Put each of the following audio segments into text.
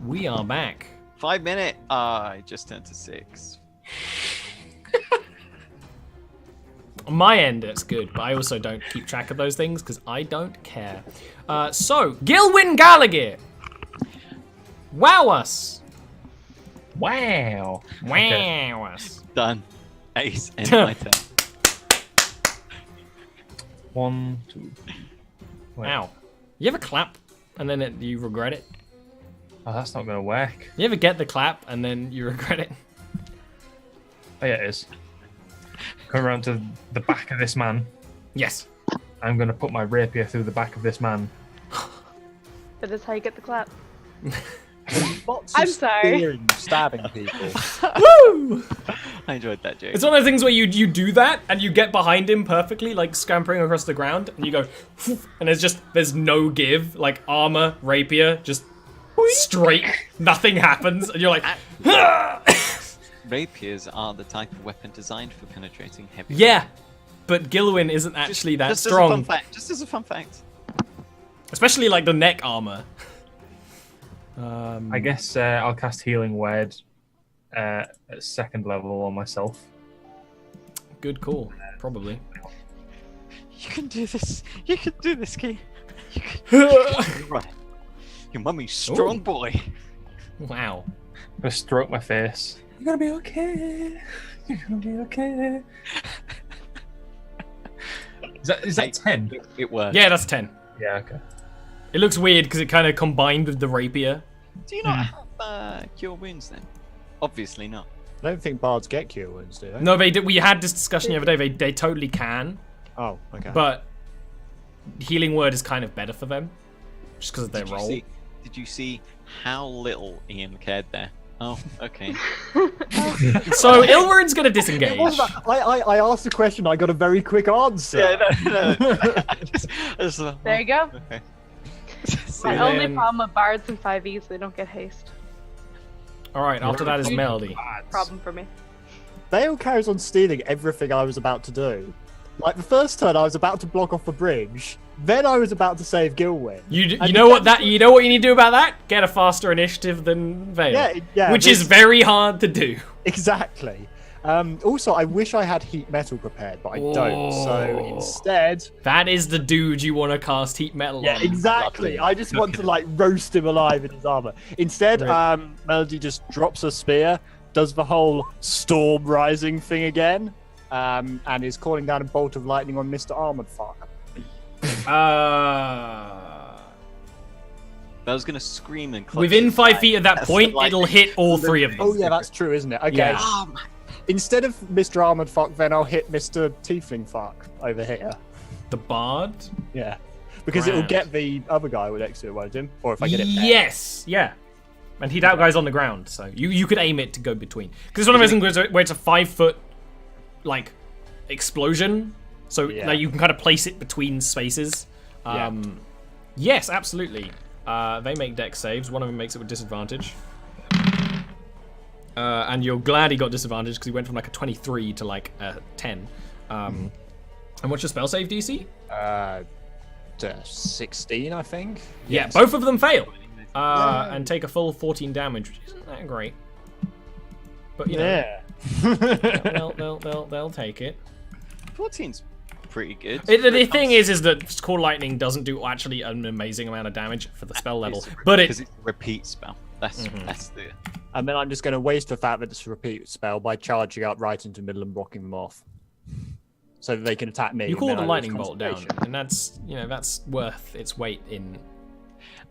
We are back. 5 minute. I just turned to 6. On my end, it's good, but I also don't keep track of those things because I don't care. So, Gilwyn Gallagher. Wow us. Wow. Wow us. Done. Ace. End my turn. 1, 2. Wait. Wow. You ever clap and then you regret it? Oh, that's not gonna work. You ever get the clap and then you regret it? Oh yeah, it is. Come around to the back of this man. Yes. I'm gonna put my rapier through the back of this man. That is how you get the clap. Lots I'm of sorry. spearing, stabbing people. Woo! I enjoyed that joke. It's one of those things where you do that and you get behind him perfectly, like scampering across the ground, and you go, and there's no give, like armor, rapier, just straight, nothing happens, and you're like, Rapiers are the type of weapon designed for penetrating heavy. yeah, but Gilwyn isn't actually that just strong. As a fun fact. Just as a fun fact. Especially like the neck armor. I guess I'll cast Healing Word at 2nd level on myself. Good call, probably. You can do this. You can do this, Key. You can... Right. Your mummy's strong, Ooh. boy. Wow. I'm gonna stroke my face. You're gonna be okay. You're gonna be okay. Is that 10? It worked. Yeah, that's 10. Yeah, okay. It looks weird because it kind of combined with the rapier. Do you not have cure wounds then? Obviously not. I don't think bards get cure wounds, do they? No, they did. We had this discussion the other day. They totally can, Oh, okay. but healing word is kind of better for them, just because of their role. Did you see how little Ian cared there? Oh, okay. So Ilmarin's gonna disengage. I asked a question, I got a very quick answer. no. There you go. Okay. My And only then- problem with bards and 5e is they don't get haste. All right. After that is Melody. Problem for me. Vale carries on stealing everything I was about to do. Like, the first turn I was about to block off the bridge, then I was about to save Gilwyn. You And know what you know what you need to do about that? Get a faster initiative than Vale. Yeah, which is very hard to do. Exactly. Also, I wish I had heat metal prepared, but I don't. So Oh. instead, That is the dude you want to cast heat metal yeah, on. exactly. I just want to like roast him alive in his armor. Instead, Melody just drops a spear, does the whole storm rising thing again, and is calling down a bolt of lightning on Mr. Armored Fuck. I was gonna scream and clutch Within his 5 bag. feet of that That's point, the it'll lightning. hit all 3 of them. Oh yeah, that's true, isn't it? Okay. Yeah. Oh, man. Instead of Mr. Armored Fuck, then I'll hit Mr. Tiefling Fuck over here. The bard? Yeah. Because it'll Grand. get the other guy next to it, won't it? Or if I get it there. Yes, yeah. And heat out guys on the ground, so you could aim it to go between. Because it's one of those things where it's a 5 foot, like, explosion. So Yeah. like, you can kind of place it between spaces. Yes, absolutely. They make dex saves. One of them makes it with disadvantage. And you're glad he got disadvantage because he went from like a 23 to like a 10. And what's your spell save DC? 16, I think. Yeah, both of them fail. And take a full 14 damage, which isn't that great. But you know, Yeah. they'll take it. 14's pretty good. The thing is that Core Lightning doesn't do actually an amazing amount of damage for the spell level, but because it's a repeat spell. That's the. And then I'm just going to waste the fact that it's a repeat spell by charging up right into the middle and blocking them off. So that they can attack me. you and call then the I lose lightning bolt down, concentration. and that's worth its weight in.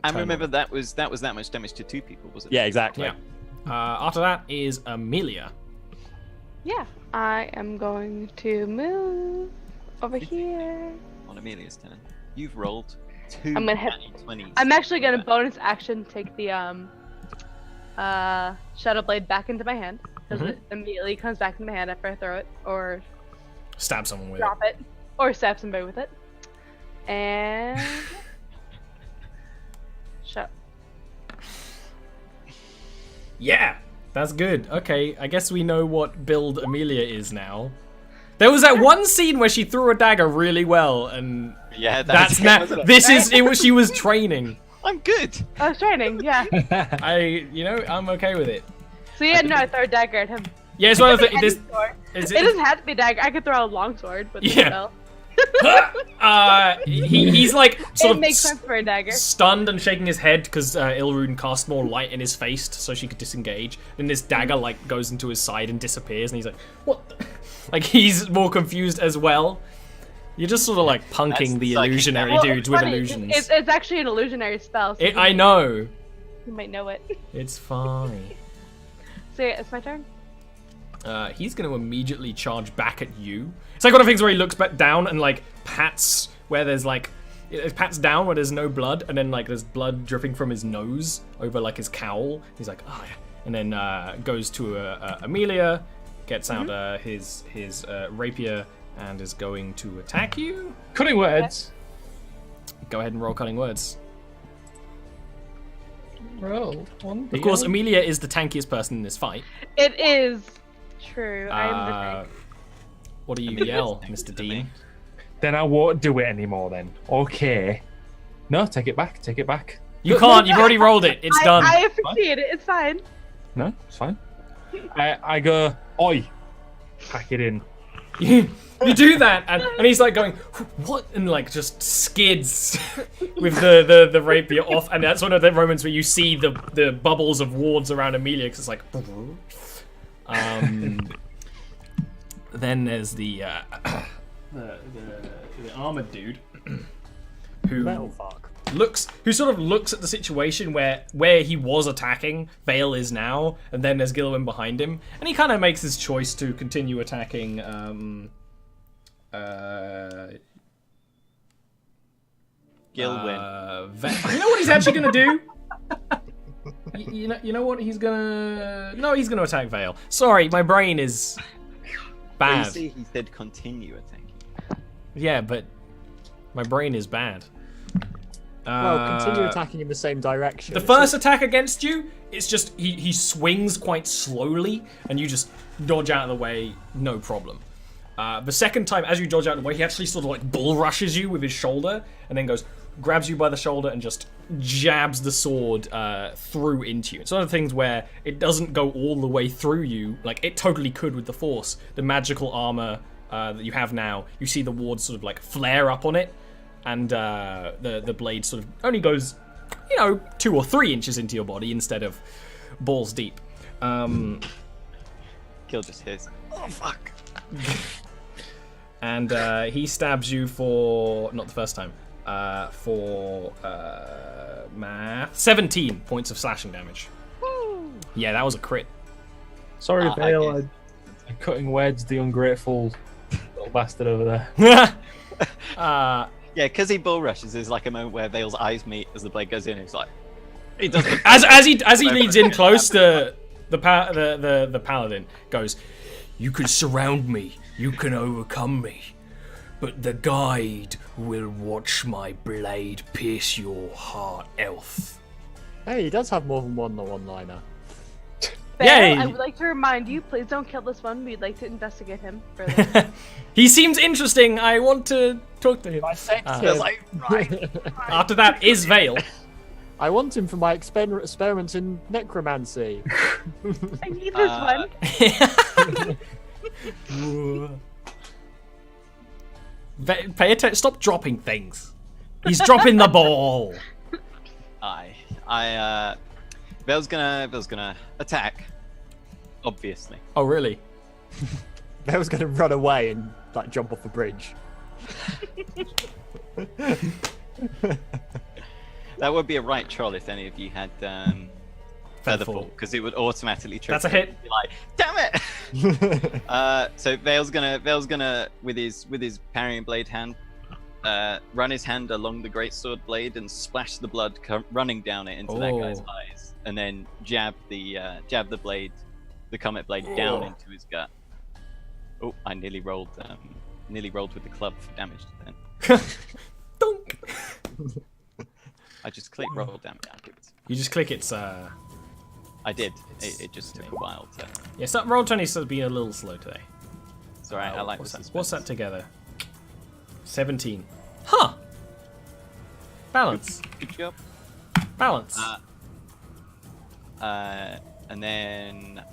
And remember that was that much damage to 2 people, was it? Yeah, exactly. Yeah. After that is Amelia. Yeah, I am going to move over here. On Amelia's turn, you've rolled 2 I'm gonna hit- 20s. I'm actually gonna bonus action take the Shadow Blade back into my hand because it immediately comes back into my hand after I throw it or Stab someone with drop it or stab somebody with it. And shut. Yeah, that's good. Okay, I guess we know what build Amelia is now. There was that one scene where she threw a dagger really well, and Yeah, that's it, now. wasn't it? This is it. Was she was training? I'm good. Oh, it's training, yeah. I'm okay with it. So yeah, no, I throw a dagger at him. Yeah, it's one of the Any this. sword. Is It doesn't have to be a dagger. I could throw a long sword, but Yeah. spell. He's like sort It of makes sense for a dagger. stunned and shaking his head because Ilrune cast more light in his face so she could disengage. Then this dagger like goes into his side and disappears, and he's like, "What?" the-" Like he's more confused as well. You're just sort of like punking That's the psychic illusionary Well, dudes it's with funny, illusions. It's actually an illusionary spell. So I know. You might know it. It's fine. So yeah, it's my turn. He's going to immediately charge back at you. It's like one of the things where he looks back down and like pats where there's like it pats down where there's no blood, and then like there's blood dripping from his nose over like his cowl. He's like, oh yeah, and then goes to Amelia, gets out his rapier, and is going to attack you. Cutting words. Go ahead and roll cutting words. Roll one. Of course, Amelia is the tankiest person in this fight. It is true. I am the tank. What do you Amelia's yell, next Mr. to Dean? me. Then I won't do it anymore. Then okay. No, take it back. Take it back. You can't. You've already rolled it. It's done. I appreciate it. It's fine. No, it's fine. I go, oi, pack it in. You do that, and he's like going, what? And like just skids with the rapier off, and that's one of the moments where you see the bubbles of wards around Amelia, because it's like. Then there's the armored dude who Metal fuck. who sort of looks at the situation where he was attacking, Vale is now, and then there's Gilwyn behind him, and he kind of makes his choice to continue attacking. Gilwyn. You know what he's actually gonna do? You know what he's gonna? No, he's gonna attack Vale. Sorry, my brain is Well, you bad. see, he said continue attacking. Yeah, but my brain is bad. Well, continue attacking in the same direction. The first attack against you, it's just he swings quite slowly, and you just dodge out of the way, no problem. The second time, as you dodge out of the way, he actually sort of like bull rushes you with his shoulder, and then grabs you by the shoulder and just jabs the sword through into you. It's one of the things where it doesn't go all the way through you, like it totally could with the Force. The magical armor that you have now, you see the ward sort of like flare up on it, and the blade sort of only goes, 2 or 3 inches into your body instead of balls deep. Gil just hears, oh fuck. And he stabs you for, not the first time, for math, 17 points of slashing damage. Woo. Yeah, that was a crit. Sorry, I Vale. guess. I'm cutting words. The ungrateful little bastard over there. Yeah, because he bull rushes, there's like a moment where Vale's eyes meet as the blade goes in. It's like he doesn't. As he leads in close to the paladin, goes, "You can surround me, you can overcome me, but the guide will watch my blade pierce your heart, elf." Hey, he does have more than one-liner. Yay. Belle, I would like to remind you, please don't kill this one. We'd like to investigate him further. He seems interesting. I want to talk to him. Feels like, right. After that is Vale. I want him for my experiments in necromancy. I need this one. Pay attention. Stop dropping things. He's dropping the ball. Vale's gonna attack. Obviously. Oh, really? I was going to run away and like jump off the bridge. That would be a right troll if any of you had Featherfall, because it would automatically trigger. That's a hit. Be like, damn it! So Vale's gonna with his parrying blade hand, run his hand along the greatsword blade and splash the blood running down it into that guy's eyes, and then jab the blade, the comet blade down into his gut. Oh, I nearly rolled with the club for damage then. Dunk. I just clicked roll damage. You just click it's I did. It just took a while to. Yes, that roll 20 has been a little slow today. It's alright. I like what's the that? suspense. What's that together? 17. Huh. Balance. Good job. Balance. And then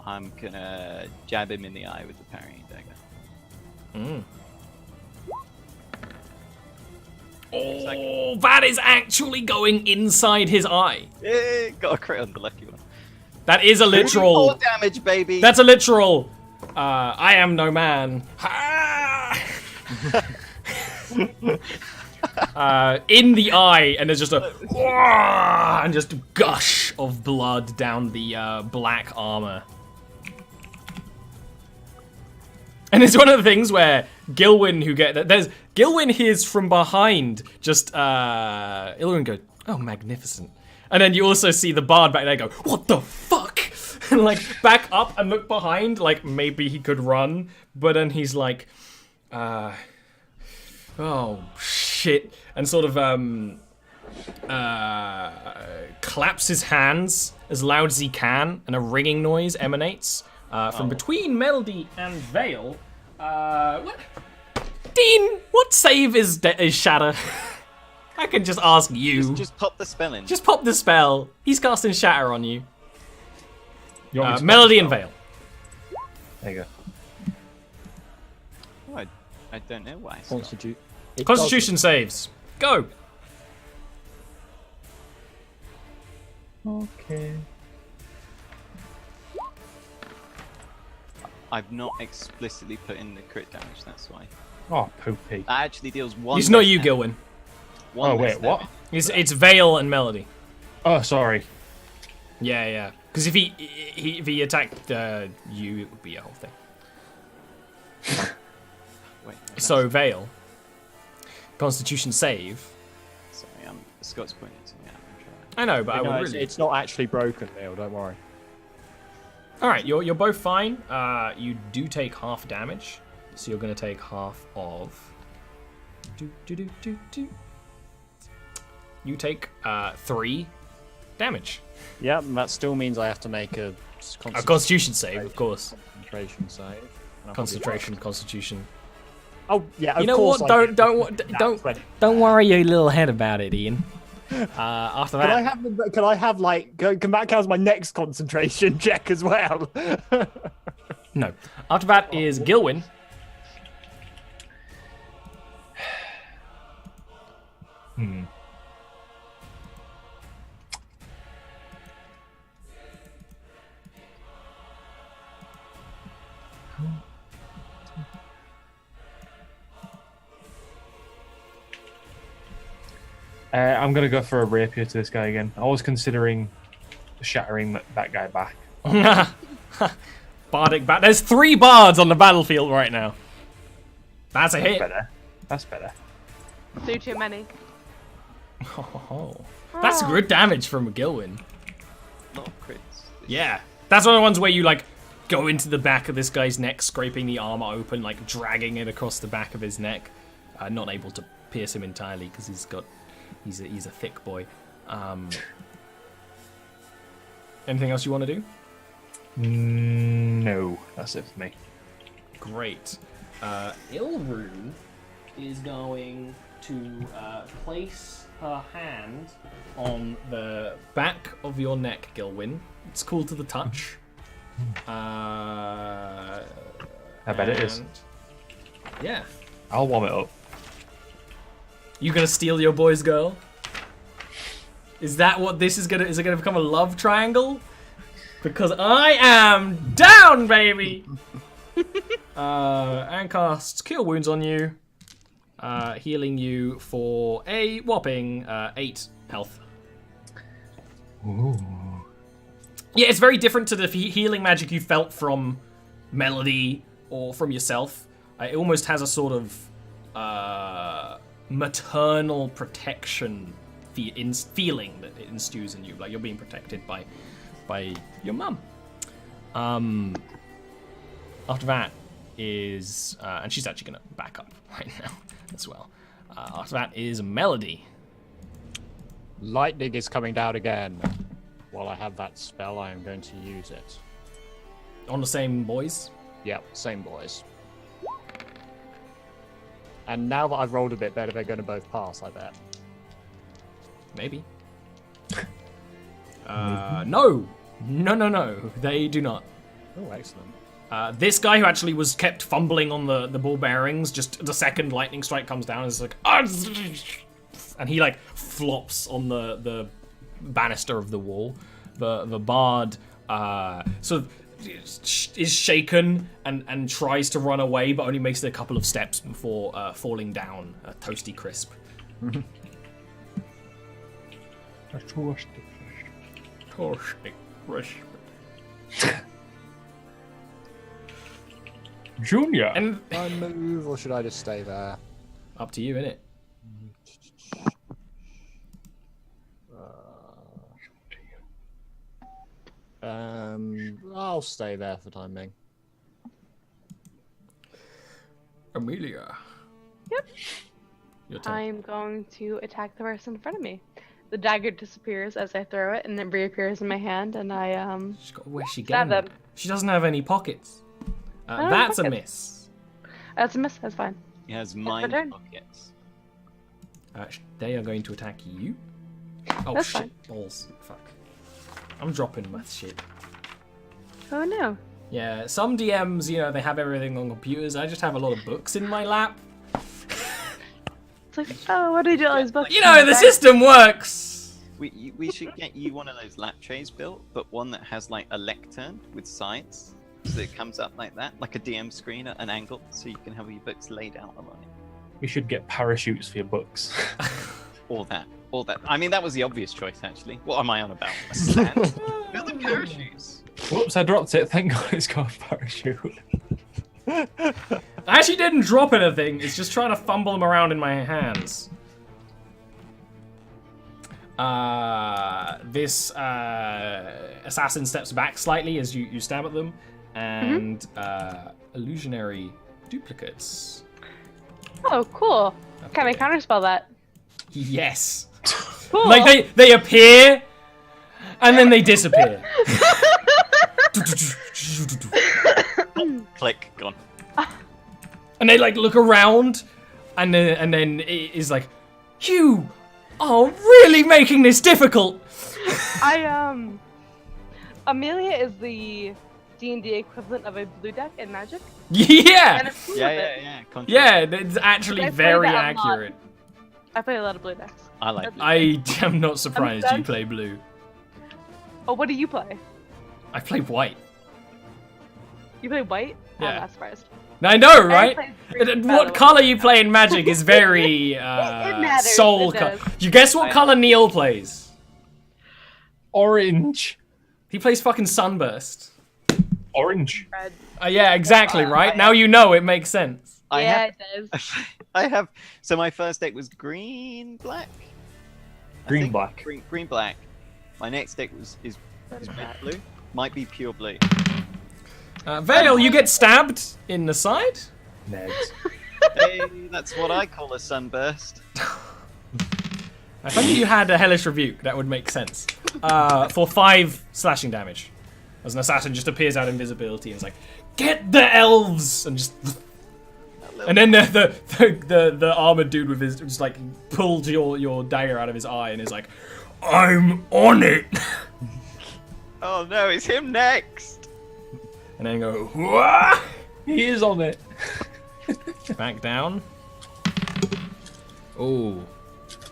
I'm gonna jab him in the eye with the parrying dagger. Oh, that is actually going inside his eye. Yeah, got a crit on the lucky one. That is a literal. 34 damage, baby. That's a literal. I am no man. Ha! In the eye, and there's just a and just a gush of blood down the black armor. And it's one of the things where Gilwyn, Gilwyn hears from behind, just Ilwyn goes, "Oh, magnificent!" And then you also see the bard back there go, "What the fuck?" And like back up and look behind, like maybe he could run, but then he's like, "Oh shit!" and sort of claps his hands as loud as he can, and a ringing noise emanates. From between Melody and Vale. What? Dean, what save is Shatter? I can just ask you. Just pop the spell in. Just pop the spell. He's casting Shatter on you. You want me to Melody pop the and spell? Vale. There you go. Oh, I don't know why. Constitution saves. Go. Okay. I've not explicitly put in the crit damage, that's why. Oh, poopy. That actually deals one. It's not less you, damage. Gilwyn. One Oh, less wait, what? damage. It's Vale and Melody. Oh, sorry. Yeah. Because if he attacked you, it would be a whole thing. Wait, So Vale. Constitution save. sorry, Scott's pointing to me. I know, but I No, would it's, really. it's not actually broken, Neil. Don't worry. All right, you're both fine. You do take half damage, so you're gonna take half of. You take 3 damage. Yeah, and that still means I have to make a A Constitution save, of course. concentration save. And I'll Concentration, Constitution. Oh yeah, of You know course what? I did. Don't worry your little head about it, Ian. After that, Can I have like? Can that count as my next concentration check as well? no. After that is Gilwyn. I'm gonna go for a rapier to this guy again. I was considering shattering that guy back. Bardic bat. There's 3 bards on the battlefield right now. That's a That's hit. better. That's better. Too many. Oh, that's good damage from Gilwyn. Not crits. Yeah, that's one of the ones where you like go into the back of this guy's neck, scraping the armor open, like dragging it across the back of his neck. Not able to pierce him entirely because he's a thick boy. Anything else you want to do? No, that's it for me. Great. Ilrune is going to place her hand on the back of your neck, Gilwyn. It's cool to the touch. I bet it is. Yeah. I'll warm it up. You gonna steal your boy's girl? Is that what this is gonna? Is it gonna become a love triangle? Because I am down, baby. And casts Cure Wounds on you, healing you for a whopping 8 health. Ooh. Yeah, it's very different to the healing magic you felt from Melody or from yourself. It almost has a sort of maternal protection feeling that it instews in you, like you're being protected by your mum. After that is, and she's actually gonna back up right now as well. After that is Melody. Lightning is coming down again. While I have that spell, I am going to use it. On the same boys. Yep, same boys. And now that I've rolled a bit better, they're going to both pass, I bet. Maybe. No. No. They do not. Oh, excellent. This guy who actually was kept fumbling on the ball bearings, just the second lightning strike comes down, is like, and he like flops on the banister of the wall. The bard sort of is shaken and tries to run away, but only makes it a couple of steps before falling down, a toasty crisp. Toasty crisp. Junior. And Should I move or should I just stay there? up to you, innit? I'll stay there for the time being. Amelia. Yep. Your turn. I'm going to attack the person in front of me. The dagger disappears as I throw it, and then reappears in my hand, and I Where's she stab getting? them. She doesn't have any pockets. don't have That's a pockets. miss. That's a miss. That's fine. He has my mind turn. pockets. They are going to attack you. Oh That's shit! fine. Balls. Fuck. I'm dropping my shit. Oh no. Yeah, some DMs, they have everything on computers. I just have a lot of books in my lap. It's like, oh, what do you do all these books? The system works. We should get you one of those lap trays built, but one that has like a lectern with sides, so it comes up like that, like a DM screen at an angle, so you can have your books laid out on it. We should get parachutes for your books. Or that. I mean, that was the obvious choice, actually. What am I on about? A stand? Build the parachutes. Whoops, I dropped it. Thank God it's got a parachute. I actually didn't drop anything. It's just trying to fumble them around in my hands. This assassin steps back slightly as you stab at them, and illusionary duplicates. Oh, cool. Can I counterspell that? Yes. Cool. Like they appear, and then they disappear. Click, gone. And they like look around, and then it is like, you are really making this difficult. Amelia is the D&D equivalent of a blue deck in Magic. And Yeah, I'm cool with it. Yeah. Contra. yeah, it's actually I play very that a lot. accurate. I play a lot of blue decks. I like blue. I am not surprised you done. play blue. Oh, what do you play? I play white. You play white? Yeah. I'm not surprised. I know, right? play green, by the What way. color you play in Magic is very matters, soul it color. does. You guess what color Neil plays? Orange. He plays fucking Sunburst. Orange. Red. Yeah, exactly, right? Now you know, it makes sense. I Yeah, have, it does. I have. So my first deck was green black. I Green think. black. Green black. My next deck is red blue. Might be pure blue. Vale, you get stabbed in the side? Ned. Hey, that's what I call a sunburst. If only you had a Hellish Rebuke, that would make sense. For 5 slashing damage. As an assassin just appears out of invisibility and is like, get the elves! And just... And then the armored dude with his, just like, pulled your dagger out of his eye and is like, I'm on it! Oh no, it's him next. And then go, wah! He is on it. Back down. Oh,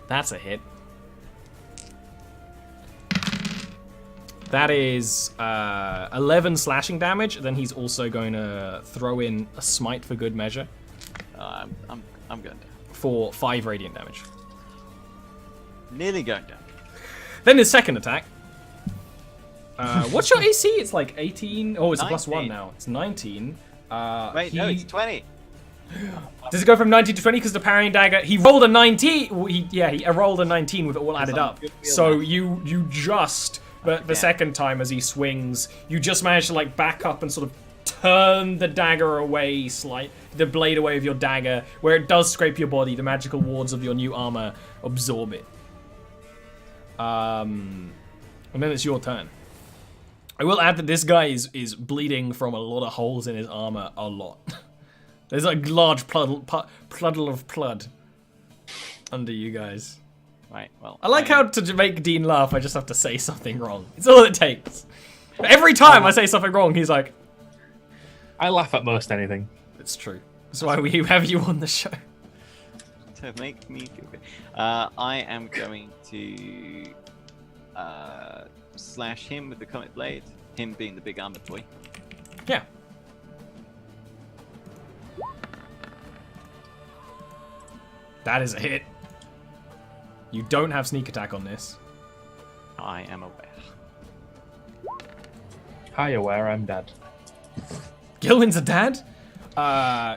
that's a hit. That is 11 slashing damage. Then he's also going to throw in a smite for good measure I'm going down. for 5 radiant damage. Nearly going down. Then his second attack. What's your AC? It's like 18. Oh, it's a +1 19. now. It's 19. Wait, no, it's 20. Does it go from 19 to 20 because the parrying dagger? He rolled a 19. He rolled a 19 with it all added I'm up. good feel So now. you just, but the Yeah. second time as he swings, you just manage to like back up and sort of turn the dagger away, the blade away with your dagger, where it does scrape your body. The magical wards of your new armor absorb it. And then it's your turn. I will add that this guy is bleeding from a lot of holes in his armor, a lot. There's a large puddle of blood under you guys. Right. Well. I like how to make Dean laugh, I just have to say something wrong. It's all it takes. Every time I say something wrong, he's like, I laugh at most anything. it's true. That's why we have you on the show. To make me feel good. I am going to slash him with the comet blade. Him being the big armored boy. Yeah. That is a hit. You don't have sneak attack on this. I am aware. Hi, aware I'm dead. Gilwin's a dad.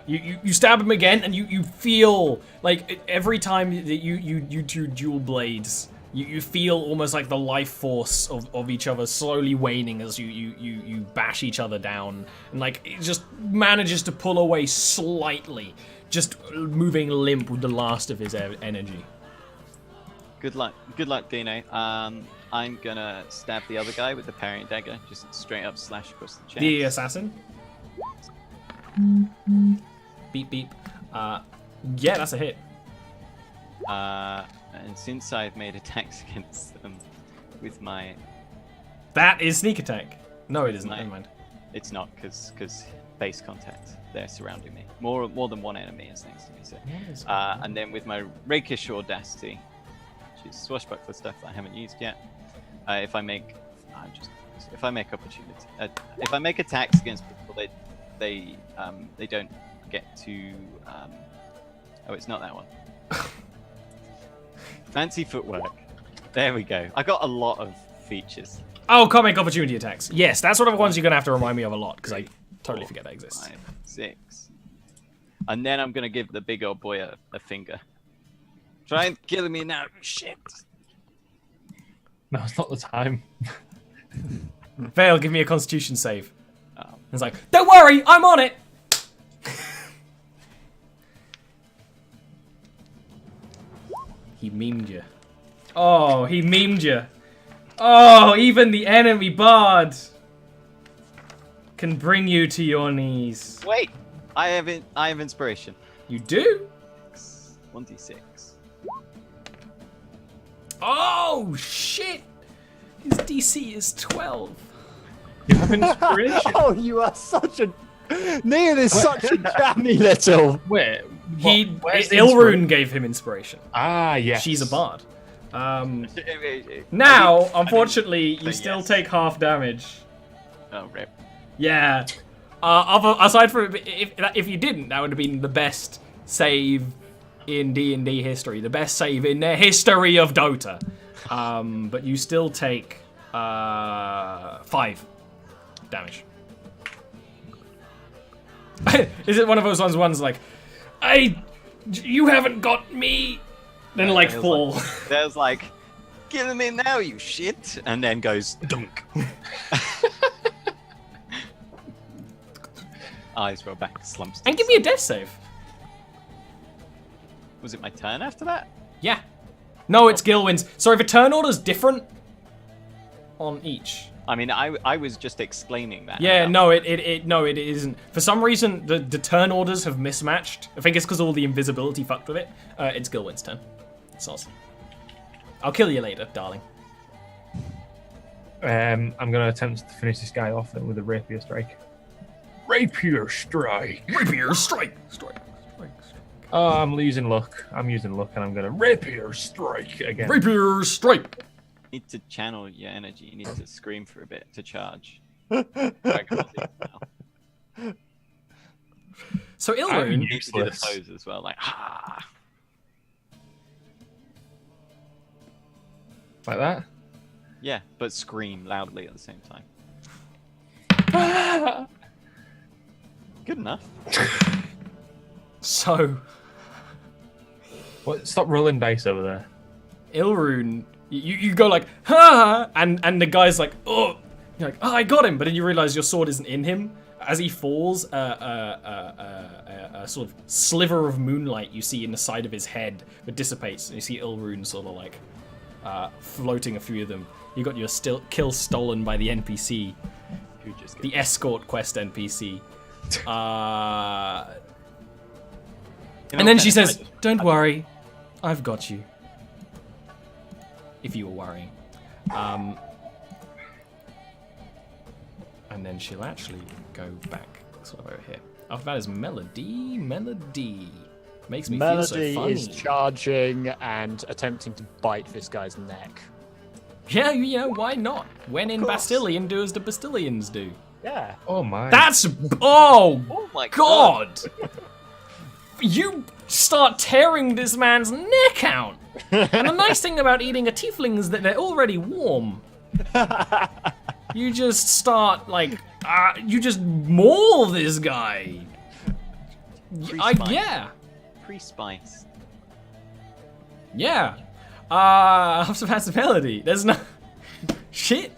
You stab him again, and you feel like every time that you do dual blades, you feel almost like the life force of each other slowly waning as you bash each other down, and like it just manages to pull away slightly, just moving limp with the last of his energy. Good luck, Dino. I'm gonna stab the other guy with the parrying dagger, just straight up slash across the chest. The assassin. Beep beep. Yeah, that's a hit. And since I've made attacks against them with my, That is sneak attack. No, it isn't. Never mind. it's not because base contact. They're surrounding me. More than one enemy is next to me. So, and then with my rakish audacity, which is swashbuckler stuff that I haven't used yet. If I make opportunity, if I make attacks against people, they don't get to. Oh, it's not that one. Fancy footwork. There we go. I got a lot of features. Oh, comic opportunity attacks. Yes, that's one of the ones you're gonna have to remind me of a lot because I totally forget that exists. 5, 6, and then I'm gonna give the big old boy a finger. Try and kill me now, shit. No, it's not the time. Vale, give me a Constitution save. It's like, don't worry, I'm on it. He memed you. Oh, he memed you. Oh, even the enemy bard can bring you to your knees. Wait, I have inspiration. You do? 1d6. Oh, shit. His DC is 12. You have inspiration. Oh, you are such a. Neil is such a jammy little. Where? Where's the Ilrune inspiration? gave him inspiration. Ah, yes. She's a bard. Now, unfortunately, you still yes. take half damage. Oh, rip. Yeah. Aside from if you didn't, that would have been the best save in D&D history, the best save in the history of Dota. But you still take 5 damage. Is it one of those ones like, you haven't got me? Then like fall. There's like, kill me now, you shit, and then goes dunk. Eyes roll back, slumps. to And the give me a side. death save. Was it my turn after that? Yeah. No, it's Gilwin's. Sorry, the turn order's different on each. I mean, I was just explaining that. Yeah, no, it isn't. For some reason, the turn orders have mismatched. I think it's because all the invisibility fucked with it. It's Gilwin's turn. Soz. I'll kill you later, darling. I'm going to attempt to finish this guy off then with a rapier strike. Rapier strike. Rapier strike. Oh, I'm losing luck. I'm using luck, and I'm going to rapier strike again. Rapier strike. You need to channel your energy. You need to scream for a bit to charge. I can't do it now. So You Ilrune, need to do the Useless. pose as well, like ha. Like that? Yeah, but scream loudly at the same time. Good enough. so What? Stop rolling dice over there. Ilrune, you go like ha, and the guy's like, oh, you're like, oh, I got him, but then you realize your sword isn't in him. As he falls, a sort of sliver of moonlight you see in the side of his head that dissipates, and you see Ilrune sort of like floating a few of them. You got your kill stolen by the NPC, Who just the escort quest NPC. And then she says, "Don't worry, I've got you." if you were worrying. And then she'll actually go back sort of over here. After that is Melody. Melody. Makes me feel so Melody funny. is charging and attempting to bite this guy's neck. Yeah, you know, why not? When in Bastillion, do as the Bastillions do. Yeah. Oh my. That's... Oh, Oh my God! You start tearing this man's neck out! And the nice thing about eating a tiefling is that they're already warm. You just start, like... you just maul this guy! Yeah. Pre-spice. Yeah. After that's Melody. There's no... Shit.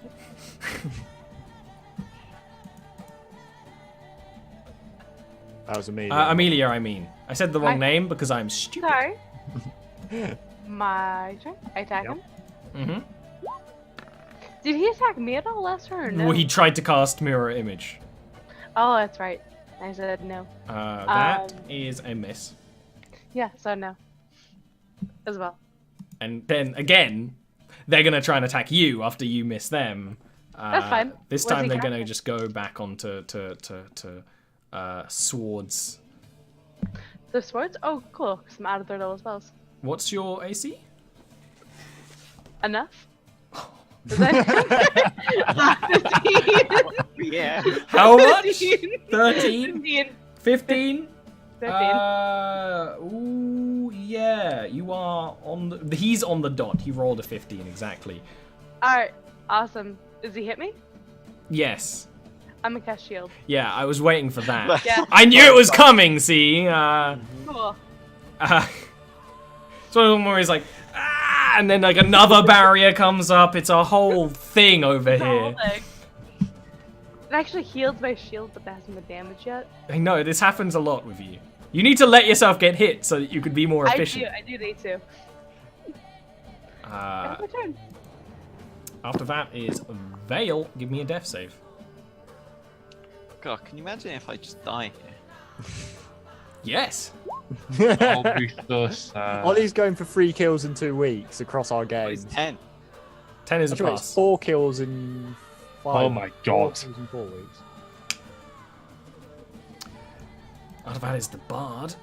That was Amelia. Amelia, I mean. I said the wrong name because I'm stupid. Sorry. My turn. I attack him. Mm-hmm. Did he attack me at all last turn or no? Well, he tried to cast Mirror Image. Oh, that's right. I said no. That is a miss. Yeah, so no. As well. And then, again, they're going to try and attack you after you miss them. That's fine. This What's time he they're going to casting? just go back onto swords. The swords? Oh, cool. Because I'm out of 3rd level spells. What's your AC? Enough? Is that 15? Yeah. How much? 15. 13? 15. 15? Ooh, yeah. You are on the... He's on the dot. He rolled a 15, exactly. Alright, awesome. Does he hit me? Yes. I'm gonna cast shield. Yeah, I was waiting for that. Yeah. I knew it was coming, see? Cool. So where he's like, and then like another barrier comes up. It's a whole thing over The whole here. thing. It actually heals my shield, but that hasn't been damaged yet. I know, this happens a lot with you. You need to let yourself get hit so that you could be more efficient. I do need to. Uh, That's my turn. after that is Vale. Give me a death save. God, can you imagine if I just die here? Yes. I'll be so sad. Ollie's going for 3 kills in 2 weeks across our Oh, it's games. 10. 10 is a Actually, it's pass. 4 kills in 5. Oh my 4 God. kills in 4 weeks. After that is the Bard,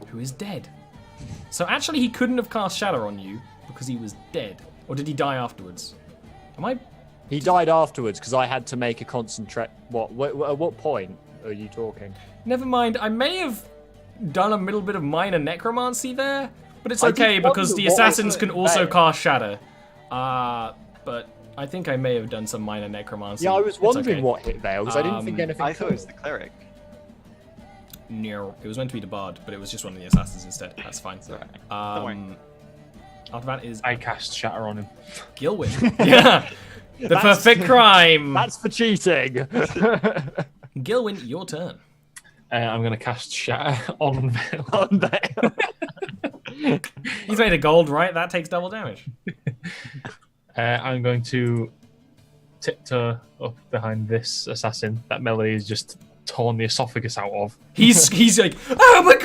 who is dead. So actually, he couldn't have cast Shatter on you because he was dead. Or did he die afterwards? Am I? He died afterwards because I had to make a concentrate. At what point are you talking? Never mind. I may have done a little bit of minor necromancy there, but it's I did okay because wonder the what was assassins it can also there. cast Shatter. But I think I may have done some minor necromancy. Yeah, I was It's wondering okay. what hit Vale because I didn't think anything. I thought it was the cleric. No, it was meant to be the Bard, but it was just one of the assassins instead. That's fine. Don't worry. After that is I cast Shatter on him. Gilwyn. Yeah, the That's- perfect crime. That's for cheating. Gilwyn, your turn. I'm going to cast Shatter on Vale. On Vale. He's made of gold, right? That takes double damage. I'm going to tiptoe up behind this assassin that Melody has just torn the esophagus out of. He's like, oh my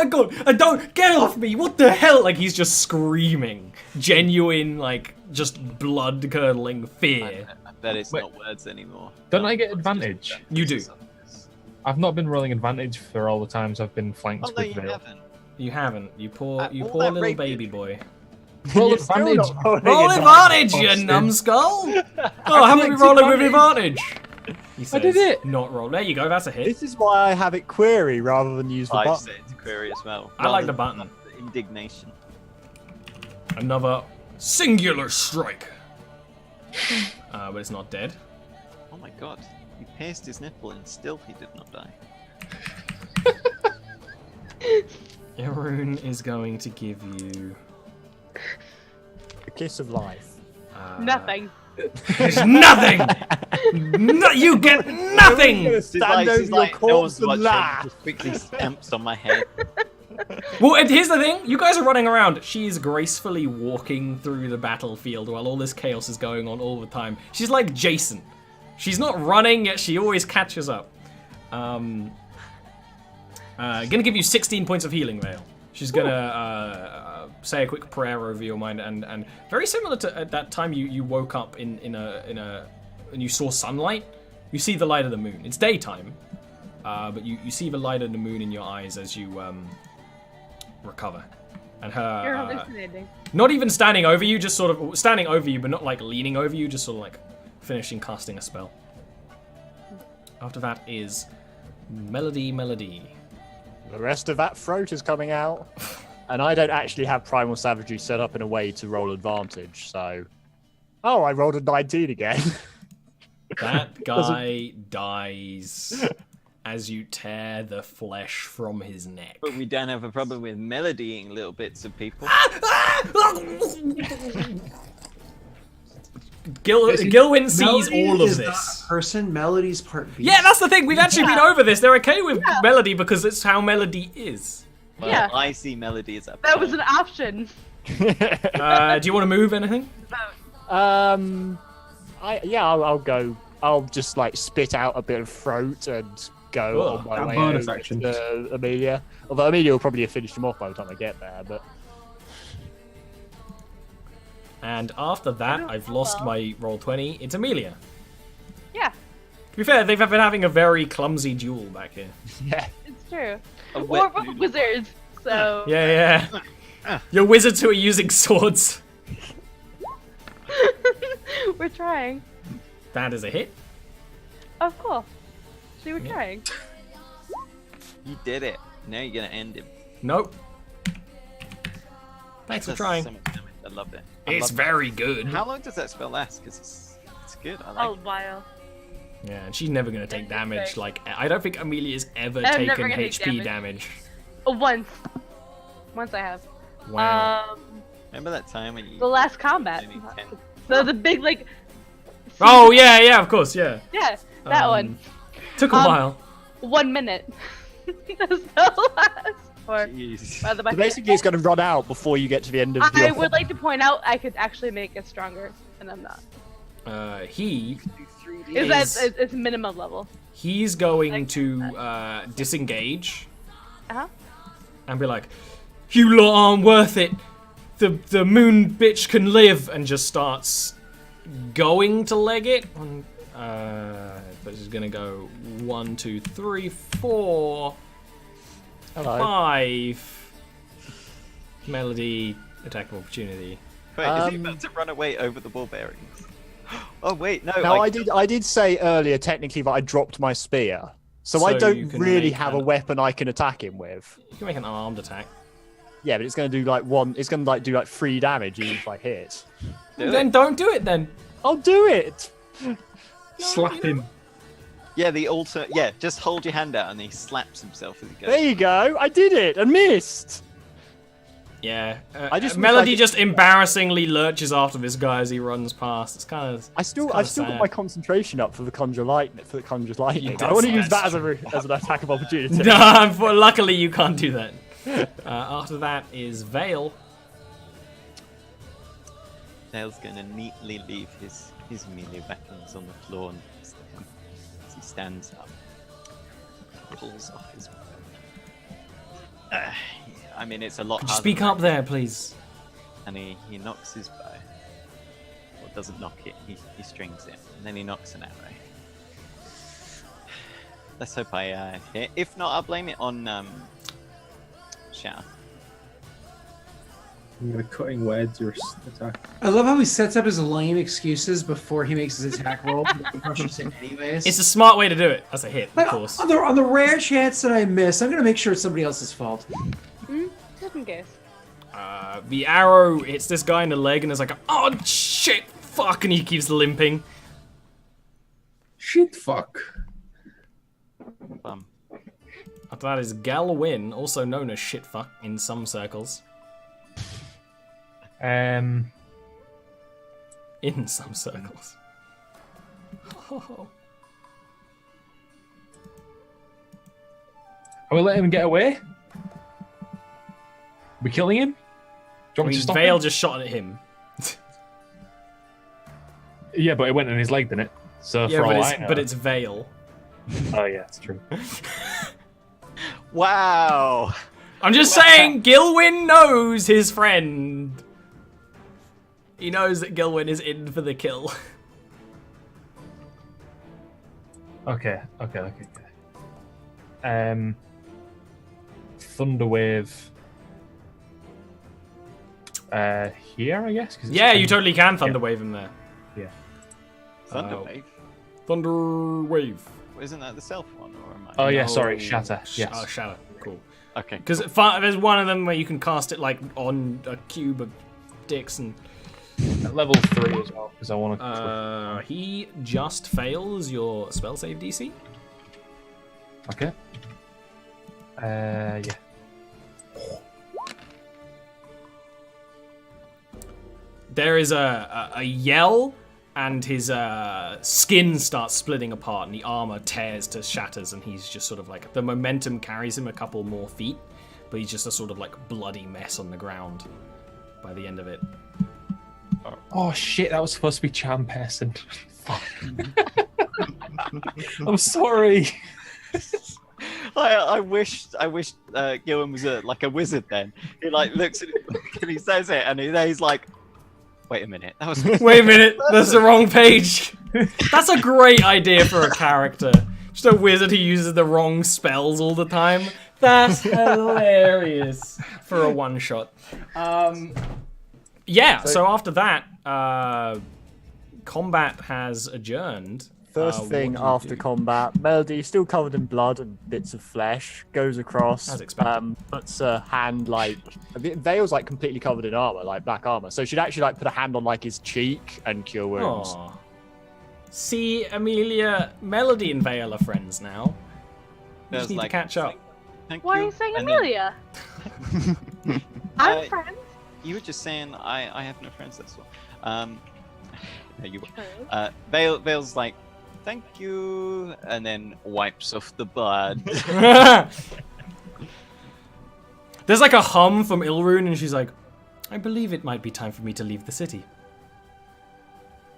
god, I don't get off me, what the hell? Like he's just screaming, genuine, like just blood curdling fear. I bet it's Wait. not words anymore. Don't I get advantage? You do. I've not been rolling advantage for all the times I've been flanked Oh no, with you Vale. haven't. You haven't. You poor all poor that little rape baby you- boy. Roll You're still advantage. not rolling Roll advantage. advantage, you Bastard. numbskull! Oh, haven't we clicked rolling with advantage. advantage? He I did says, it. Not roll. There you go. That's a hit. This is why I have it query rather than use the I button. said to query as well. I like rather the button. than the indignation. Another singular strike. But it's not dead. Oh my god. He pierced his nipple and still he did not die. Irun is going to give you The kiss of life. Nothing. There's nothing. No, you get nothing. She's like, over she's your like, no corpse one's and watching. laugh. Just quickly stamps on my head. Well, and here's the thing: you guys are running around. She is gracefully walking through the battlefield while all this chaos is going on all the time. She's like Jason. She's not running yet. She always catches up. Gonna give you 16 points of healing, Vale. She's gonna say a quick prayer over your mind, and very similar to at that time you woke up in a and you saw sunlight. You see the light of the moon. It's daytime, but you see the light of the moon in your eyes as you recover. And You're her hallucinating. not even standing over you, just sort of standing over you, but not like leaning over you, just sort of like finishing casting a spell. After that is Melody. The rest of that throat is coming out. And I don't actually have Primal Savagery set up in a way to roll advantage, so... Oh, I rolled a 19 again. That guy dies as you tear the flesh from his neck. But we don't have a problem with melodying little bits of people. Gilwyn sees Melody all of is this. not a person, Melody's part beast. Yeah, that's the thing. We've actually been over this. They're okay with Melody because it's how Melody is. Well, Yeah. I see melody as a That was an option. Do you want to move anything? I'll go. I'll just like spit out a bit of throat and go Cool. on my A way bonus over action. to Amelia. Although Amelia will probably have finished him off by the time I get there, but... And after that, I've lost my roll 20. It's Amelia. Yeah, To be fair, they've been having a very clumsy duel back here. Yeah. it's true. A We're wet both noodle. wizards, so Yeah. You're wizards who are using swords. we're trying. That is a hit. Oh, cool. See, we're Yeah. trying. You did it. Now you're gonna end him. Nope. Thanks for That's trying. so much damage. I love it. I It's love it. very good. How long does that spell last? Because it's good. I like Oh, it. wow. Yeah, and she's never gonna take damage. Like, I don't think Amelia's ever I'm never taken gonna take HP damage. Once. Once I have. Wow. Remember that time when you... The last combat. only 10? The big, like... Oh, yeah, of course, yeah. Yeah, that one. Took a while. 1 minute. That's the last. Or, Jeez. by the way, So basically, it's going to run out before you get to the end of I your... would like to point out I could actually make it stronger, and I'm not. He It's minimum level. he's going to disengage Uh-huh. and be like, "You lot aren't worth it. The moon bitch can live," and just starts going to leg it. This is gonna go 1, 2, 3, 4, Hello. 5. Melody, attack of opportunity. Wait, is he about to run away over the ball bearings? Oh wait, no. Now, I did say earlier, technically, that I dropped my spear. So I So don't you can really make have a an- weapon I can attack him with. You can make an armed attack. Yeah, but it's going to do like one... It's going to like do like 3 damage even if I hit. Do Then it. don't do it then. I'll do it! Slap him. Yeah, the alter. Yeah, just hold your hand out and he slaps himself as he goes. There you go. I did it and missed. Yeah. I just wish Melody I could- just embarrassingly lurches after this guy as he runs past. It's kind of. I still kinda got sad. my concentration up for the conjure lightning. did, I want to use that's that as an attack of opportunity. Nah, luckily you can't do that. After that is Vale. Dale's gonna neatly leave his melee weapons on the floor next to him as he stands up, pulls off his weapon. I mean, it's a lot Could you harder speak than up that. there, please? And he knocks his bow. Or doesn't knock it, he strings it. And then he knocks an arrow. Let's hope I hit. If not, I'll blame it on Shatter. I'm gonna cutting words your attack. I love how he sets up his lame excuses before he makes his attack roll. But he crushes it anyways. It's a smart way to do it. That's a hit, of Like, course. on the rare chance that I miss, I'm gonna make sure it's somebody else's fault. Just in case. The arrow hits this guy in the leg and is like, oh shit, fuck, and he keeps limping. Shit, fuck. Bum. After that is Galwyn, also known as shitfuck in some circles. In some circles. Oh. Are we letting him get away? We killing him? Do you I want me mean, to stop Vale him? just shot at him. Yeah, but it went in his leg, didn't it? So Yeah, for but all it's, I know. but it's Vale. Oh yeah, it's true. Wow! I'm just saying, Gilwyn knows his friend. He knows that Gilwyn is in for the kill. Okay. Thunderwave. Here, I guess. 'Cause it's Yeah, you totally can Thunderwave him there. Yeah. Thunderwave. Thunderwave. Isn't that the self one, or am I? Oh yeah, sorry, Shatter. Yes. Oh, Shatter. Cool. Okay. Because there's one of them where you can cast it like on a cube of dicks and. At level 3 as well, because I want to. He just fails your spell save DC. Okay. Yeah. There is a yell, and his skin starts splitting apart, and the armor tears to shatters, and he's just sort of like the momentum carries him a couple more feet, but he's just a sort of like bloody mess on the ground by the end of it. Oh shit! That was supposed to be charm person. I'm sorry. I wish Gillen was like a wizard. Then he like looks at it and he says it, and he's like, "Wait a minute, that was." Wait a minute, that's the wrong page. That's a great idea for a character. Just a wizard who uses the wrong spells all the time. That's hilarious for a one shot. Yeah. So after that, combat has adjourned. First thing after combat, Melody, still covered in blood and bits of flesh, goes across, As expected. puts a hand like Vale's like completely covered in armor, like black armor. So she'd actually like put a hand on like his cheek and cure wounds. Aw. See, Amelia, Melody and Vale are friends now. You just need to catch up. Thank Why are you you saying And then- Amelia? I'm Uh, friends. You were just saying I have no friends. That's all. No, you were. True. Vale's like, thank you, and then wipes off the blood. There's like a hum from Ilrune, and she's like, I believe it might be time for me to leave the city.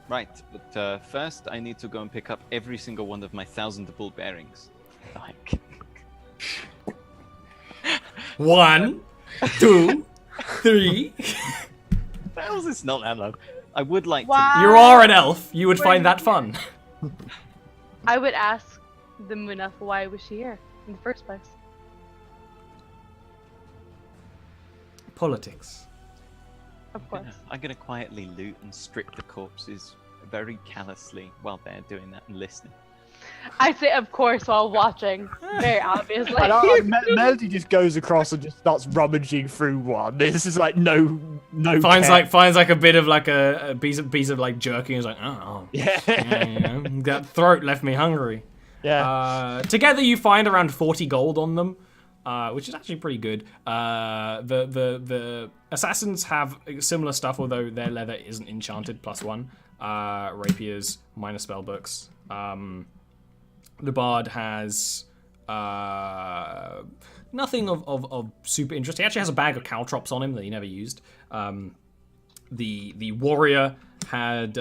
Right, but first I need to go and pick up every single one of my 1,000 bull bearings. Like, 1, 2, 3. Bells is not that low. I would like Wow. You are an elf. You would find that fun. I would ask the Munaf why was she here in the first place. Politics. Of to. course. I'm gonna quietly loot and strip the corpses very callously while they're doing that and listening. I say of course while watching. Very obviously. Melody just goes across and just starts rummaging through one. This is like no. Finds care. like a bit of like a piece of like jerky. And is like, oh, Yeah. you know, that throat left me hungry. Yeah. Together you find around 40 gold on them, which is actually pretty good. The assassins have similar stuff, although their leather isn't enchanted +1. Rapiers, minor spell books. The bard has nothing of super interest. He actually has a bag of caltrops on him that he never used. The warrior had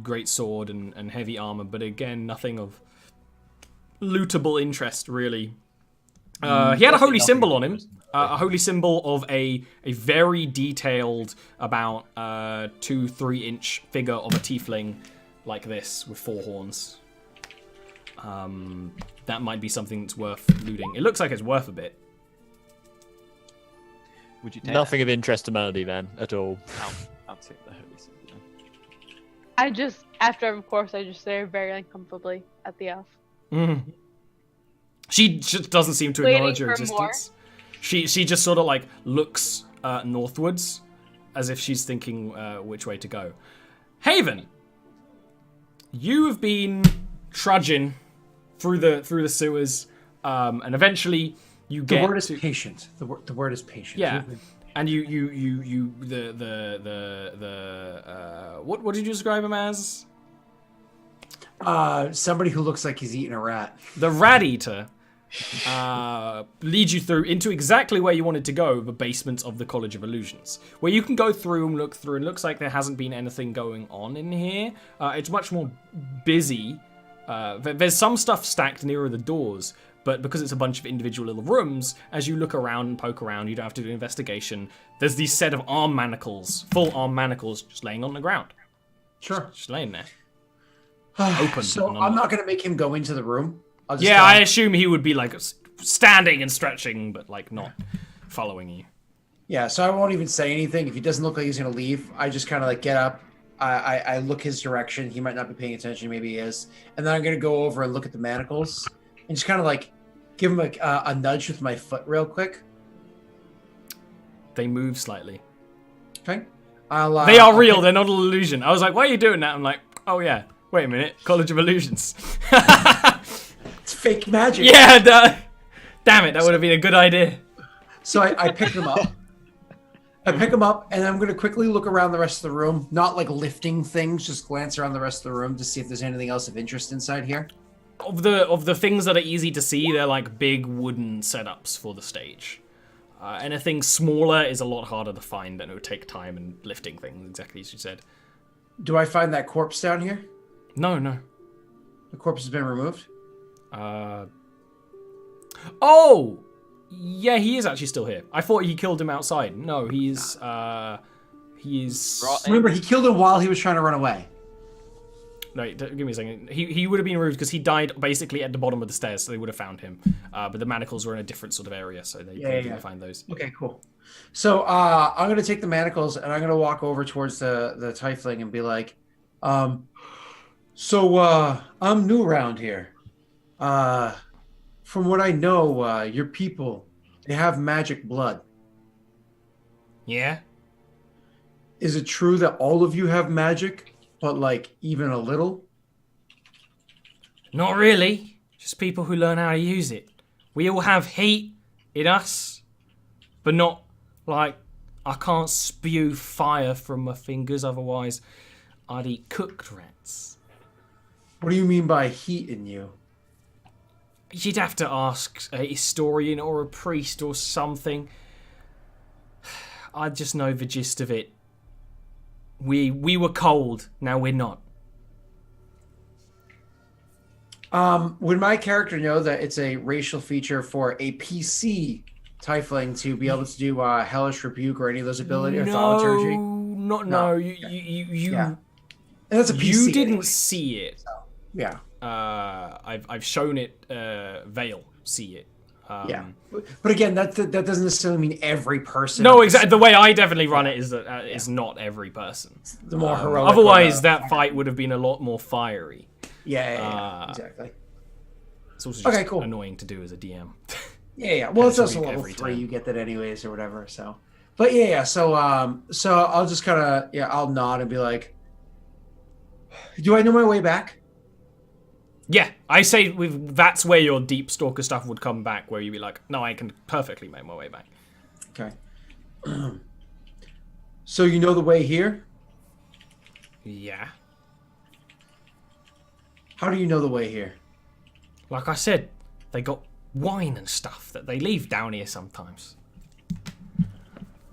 great sword and heavy armor, but again, nothing of lootable interest really. He had a holy symbol on him. A holy symbol of a very detailed, about 2-3 inch figure of a tiefling like this with 4 horns. That might be something that's worth looting. It looks like it's worth a bit. Would you take Nothing of interest to Melody then at all. that? I'll take the holy symbol then. I just after of course I just stare very uncomfortably at the elf. She just doesn't seem to Waiting acknowledge your for more. existence. She just sort of like looks northwards, as if she's thinking which way to go. Haven, you have been trudging through the sewers, and eventually you The get word is to, patient. The word is patient. yeah, and you what did you describe him as? Somebody who looks like he's eating a rat. The rat eater leads you through into exactly where you wanted to go, the basement of the College of Illusions, where you can go through and look through, and looks like there hasn't been anything going on in here. It's much more busy. There's some stuff stacked nearer the doors, but because it's a bunch of individual little rooms, as you look around and poke around, you don't have to do an investigation. There's these set of arm manacles, full arm manacles, just laying on the ground. Sure. Just laying there. Open. So I'm not going to make him go into the room. I'll just Yeah, tell I him- assume he would be like standing and stretching, but like not following you. Yeah, so I won't even say anything. If he doesn't look like he's going to leave, I just kind of like get up. I look his direction. He might not be paying attention. Maybe he is. And then I'm going to go over and look at the manacles and just kind of like give him a nudge with my foot real quick. They move slightly. Okay. They are real. They're not an illusion. I was like, why are you doing that? I'm like, oh yeah. Wait a minute. College of Illusions. It's fake magic. Yeah. Damn it. That would have been a good idea. So I pick them up. I pick them up, and I'm going to quickly look around the rest of the room. Not like lifting things, just glance around the rest of the room to see if there's anything else of interest inside here. Of the things that are easy to see, they're like big wooden setups for the stage. Anything smaller is a lot harder to find, and it would take time and lifting things, exactly as you said. Do I find that corpse down here? No. The corpse has been removed? Oh! Yeah, he is actually still here. I thought he killed him outside. No, he is... Remember, he killed him while he was trying to run away. No, give me a second. He would have been removed because he died basically at the bottom of the stairs, so they would have found him. But the manacles were in a different sort of area, so they didn't find those. Okay, cool. So I'm going to take the manacles, and I'm going to walk over towards the tiefling and be like, I'm new around here. From what I know, your people, they have magic blood. Yeah? Is it true that all of you have magic, but like even a little? Not really. Just people who learn how to use it. We all have heat in us, but not like I can't spew fire from my fingers, otherwise I'd eat cooked rats. What do you mean by heat in you? You'd have to ask a historian or a priest or something. I just know the gist of it. We were cold, now we're not. Would my character know that it's a racial feature for a PC tiefling to be able to do hellish rebuke or any of those abilities or thaumaturgy? No. You Yeah. And that's a PC. you didn't anyway. see it. Yeah. I've shown it. Vale see it. Yeah. But again, that doesn't necessarily mean every person. No, exactly. The way I definitely run it is that it's not every person. The more heroic. Otherwise, that fight would have been a lot more fiery. Yeah, exactly. It's also just cool. annoying to do as a DM. Yeah. Well, it's also Every level 3. time. You get that anyways or whatever. So, but yeah. So I'll just kind of I'll nod and be like, "Do I know my way back?" Yeah, I say that's where your deep stalker stuff would come back, where you'd be like, no, I can perfectly make my way back. Okay. So you know the way here? Yeah. How do you know the way here? Like I said, they got wine and stuff that they leave down here sometimes.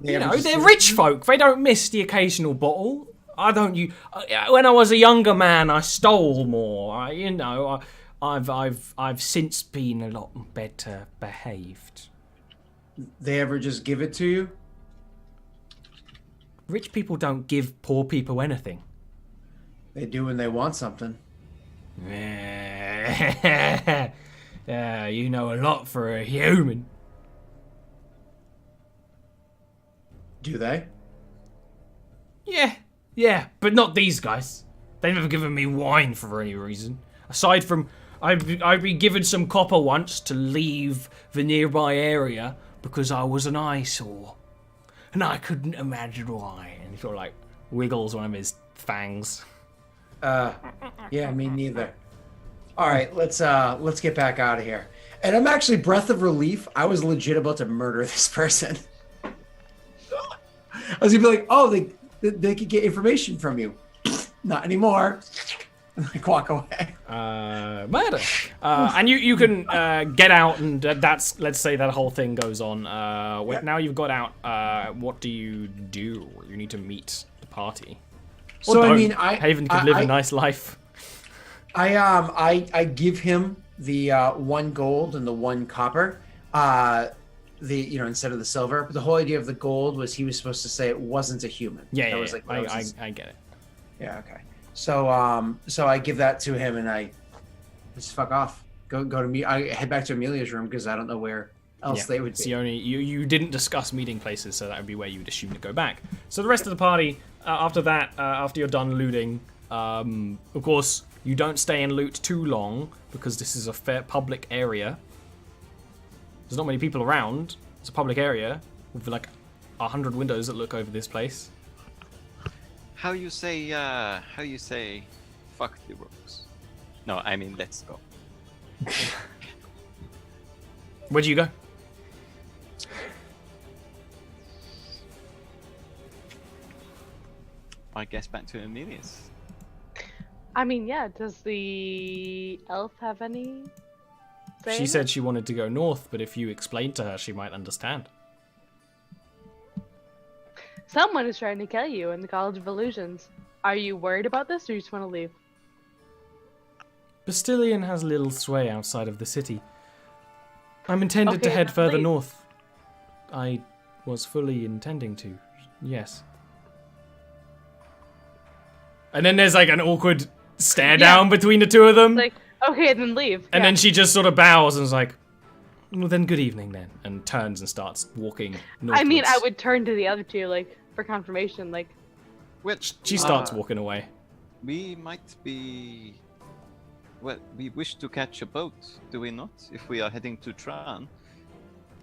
You know, they're rich folk. They don't miss the occasional bottle. When I was a younger man, I stole more. I've since been a lot better behaved. They ever just give it to you? Rich people don't give poor people anything. They do when they want something. Yeah, you know a lot for a human. Do they? Yeah, but not these guys. They've never given me wine for any reason. Aside from, I've been given some copper once to leave the nearby area because I was an eyesore. And I couldn't imagine why. And he sort of like wiggles one of his fangs. Yeah, me neither. All right, let's get back out of here. And I'm actually breath of relief. I was legit about to murder this person. I was gonna be like, oh, they could get information from you. Not anymore. Like walk away. Murder. And you can get out, and that's, let's say that whole thing goes on. Now you've got out. What do? You need to meet the party. So Or I don't. mean, Haven could live a nice life. I give him the 1 gold and the 1 copper. Instead of the silver. But the whole idea of the gold was he was supposed to say it wasn't a human. Yeah, that yeah, was yeah. like that was his- I get it. Yeah, okay. So I give that to him and I just fuck off. Go to me. I head back to Amelia's room because I don't know where else they would It's be. the only you didn't discuss meeting places, so that would be where you would assume to go back. So the rest of the party, after that, after you're done looting, of course you don't stay and loot too long because this is a fair public area. There's not many people around. It's a public area with like 100 windows that look over this place. How you say fuck the rocks? No, I mean let's go. Where do you go? I guess back to Amelia's. I mean, yeah. Does the elf have any? say She in said it? she wanted to go north, but if you explained to her, she might understand. Someone is trying to kill you in the College of Illusions. Are you worried about this, or you just want to leave? Bastillion has little sway outside of the city. I'm intended to Okay, head then further leave. north. I was fully intending to, yes. And then there's like an awkward stare down between the two of them. Like, okay, then leave. And Yeah. then she just sort of bows and is like, well then good evening then. And turns and starts walking northwards. I mean, I would turn to the other two, like, for confirmation, like, Which She starts walking away. we might be. Well, we wish to catch a boat, do we not? If we are heading to Tran,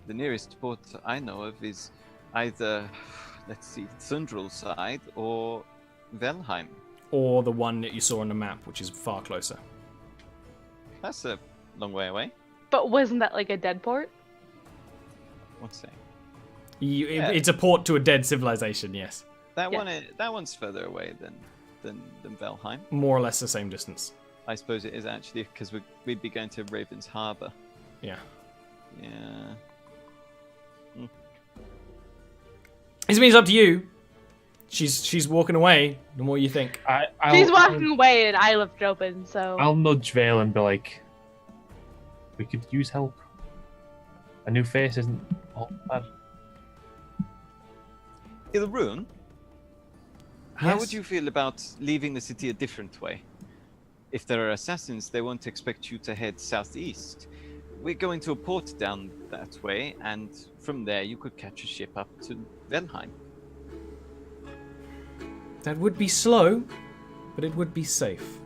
the nearest port I know of is either, let's see, Thundrel side or Velheim. Or the one that you saw on the map, which is far closer. That's a long way away. but wasn't that like a dead port? What's that? You, It's a port to a dead civilization, yes. That Yes. that one's further away than Velheim. More or less the same distance. I suppose it is actually because we'd be going to Raven's Harbour. Yeah. Yeah. This means up to you. She's walking away. The more you think. She's walking away and I left it open, so... I'll nudge Vale and be like, we could use help. A new face isn't all bad. Ilrune, how would Yes? you feel about leaving the city a different way? If there are assassins, they won't expect you to head southeast. We're going to a port down that way, and from there you could catch a ship up to Velheim. That would be slow, but it would be safe.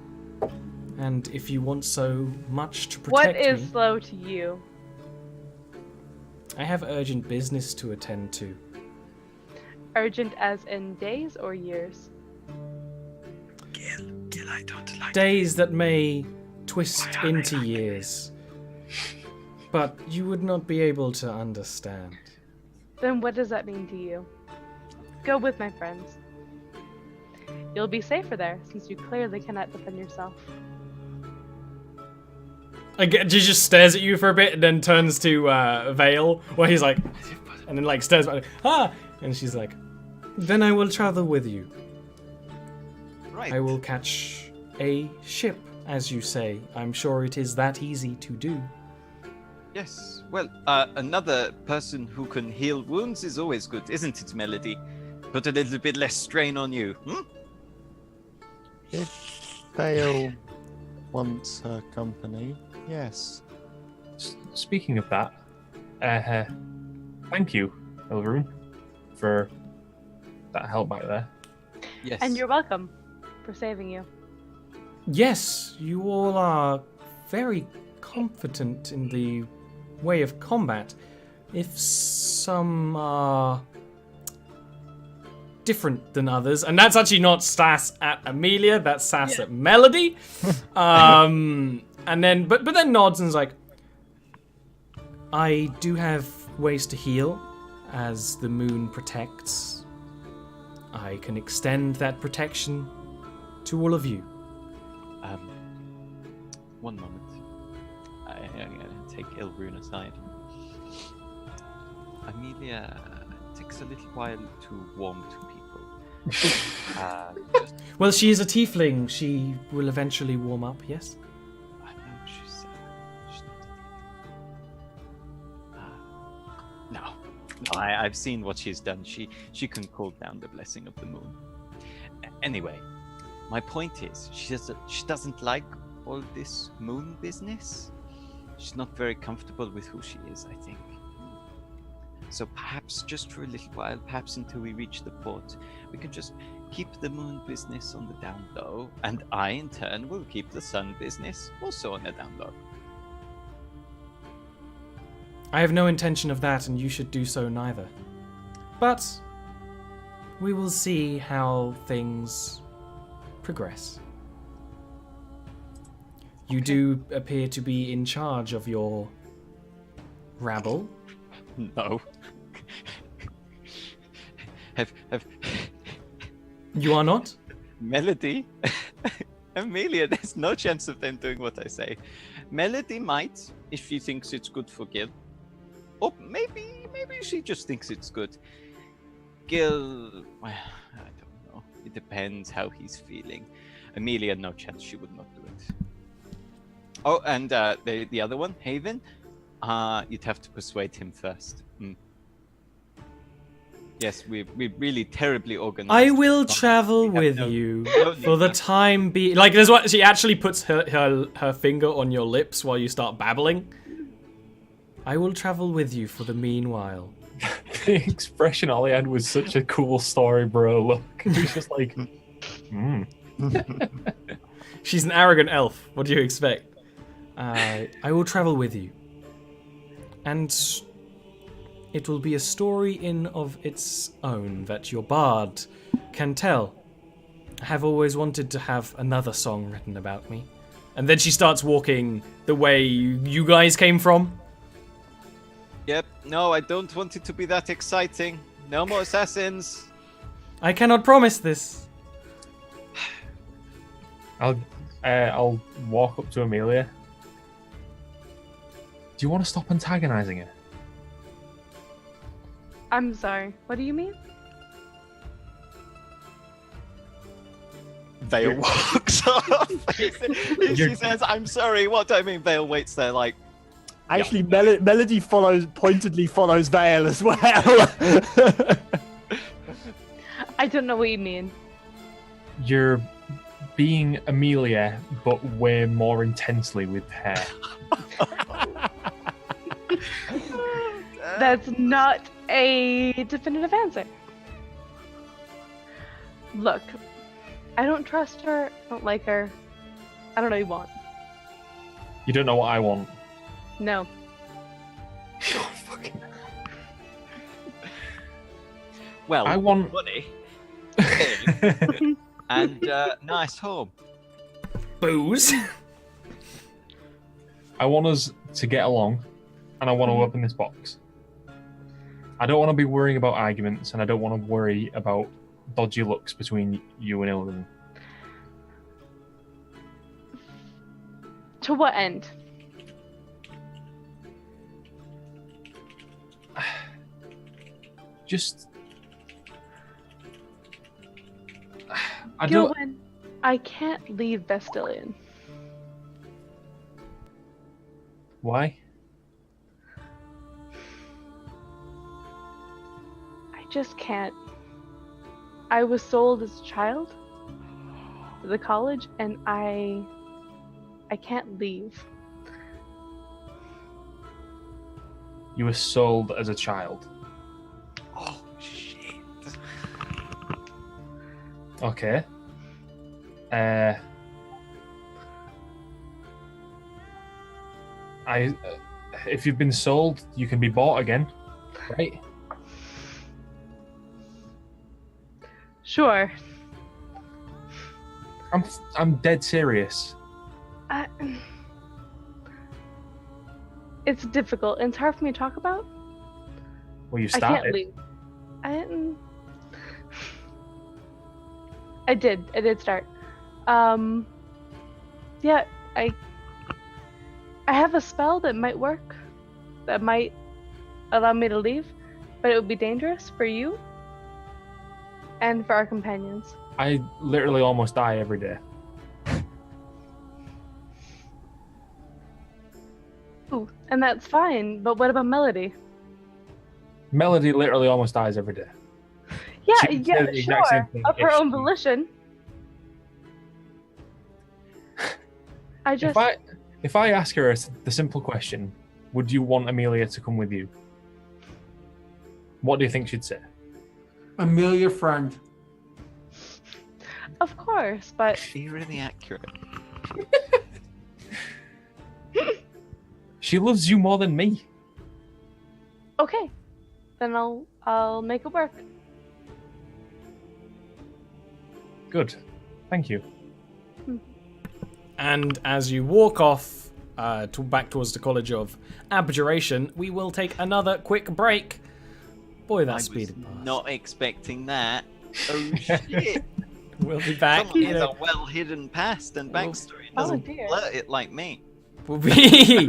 And if you want so much to What protect is me, slow to you? I have urgent business to attend to. Urgent as in days or years? Gil, I don't like Days that may twist into years. But you would not be able to understand. Then what does that mean to you? Go with my friends. You'll be safer there, since you clearly cannot defend yourself. She just stares at you for a bit and then turns to Vale, where he's like, and then like stares back, and she's like, then I will travel with you. Right. I will catch a ship, as you say. I'm sure it is that easy to do. Yes. Well, another person who can heal wounds is always good, isn't it, Melody? Put a little bit less strain on you. If Vale wants her company, yes. Speaking of that, thank you, Ilrune, for that help back there. Yes. And you're welcome for saving you. Yes, you all are very competent in the way of combat. If some are different than others, and that's actually not sass at Amelia, that's sass at Melody. And then, but then nods and's like, I do have ways to heal, as the moon protects. I can extend that protection to all of you. One moment. I'm gonna take Ilrune aside. Amelia takes a little while to warm to people. Well, she is a tiefling. She will eventually warm up, yes? I know what she said. I've seen what she's done. She can call down the blessing of the moon. Anyway, my point is, she doesn't like all this moon business. She's not very comfortable with who she is, I think. So perhaps just for a little while, perhaps until we reach the port, we can just keep the moon business on the down low, and I, in turn, will keep the sun business also on the down low. I have no intention of that, and you should do so neither. But we will see how things progress. You do appear to be in charge of your rabble. No. have You are not? Melody, Amelia, there's no chance of them doing what I say. Melody might, if she thinks it's good for Gil. Or maybe she just thinks it's good. Gil, I don't know. It depends how he's feeling. Amelia, no chance, she would not do it. Oh, and the other one, Haven, you'd have to persuade him first. Yes, we really terribly organized. I will travel with you for the time being. Like, there's what she actually puts her finger on your lips while you start babbling. I will travel with you for the meanwhile. The expression Ollie had was such a cool story, bro. Look, he's just like, She's an arrogant elf. What do you expect? I will travel with you. And it will be a story in of its own that your bard can tell. I have always wanted to have another song written about me. And then she starts walking the way you guys came from. Yep, no, I don't want it to be that exciting. No more assassins. I cannot promise this. I'll walk up to Amelia. Do you want to stop antagonizing her? I'm sorry. What do you mean? Vale walks off. She says, I'm sorry, what do I mean? Vale waits there like... Actually, Melody pointedly follows Vale as well. I don't know what you mean. You're being Amelia, but way more intensely with hair. That's not a definitive answer. Look, I don't trust her, I don't like her. I don't know what you want. You don't know what I want. No. Well, I want money. And nice home. Booze. I want us to get along, and I want to open this box. I don't want to be worrying about arguments, and I don't want to worry about dodgy looks between you and Illidan. To what end? Just... I don't... Gilwyn, I can't leave Bastillion. Why? I just can't. I was sold as a child to the college, and I can't leave. You were sold as a child. Oh, shit. Okay. If you've been sold, you can be bought again, right? Sure. I'm dead serious. It's difficult. It's hard for me to talk about. Well, you I can't started. leave. I did start. Yeah, I have a spell that might work, that might allow me to leave, but it would be dangerous for you and for our companions. I literally almost die every day. Ooh, and that's fine, but what about Melody? Melody literally almost dies every day. Yeah, She would say the exact same sure. thing Of her if own she- volition. I just. If I ask her the simple question, would you want Amelia to come with you? What do you think she'd say? Amelia friend. Of course, but Be really accurate. She loves you more than me. okay. Then I'll make it work. Good. Thank you. And as you walk off back towards the College of Abjuration, we will take another quick break. Boy, that I was speeded past. not expecting that. Oh shit! We'll be back Someone in has a... a well-hidden past and backstory. Oh, Doesn't dear. blurt it like me. We'll be...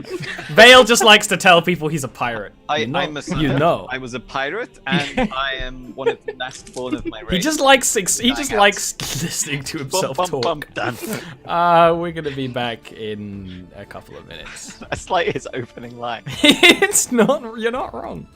Vale just likes to tell people he's a pirate. I'm a son. You know. I was a pirate, and I am one of the last born of my race. He just likes Hang out. listening to himself talk. Done. We're gonna be back in a couple of minutes. That's like his opening line. It's not. You're not wrong.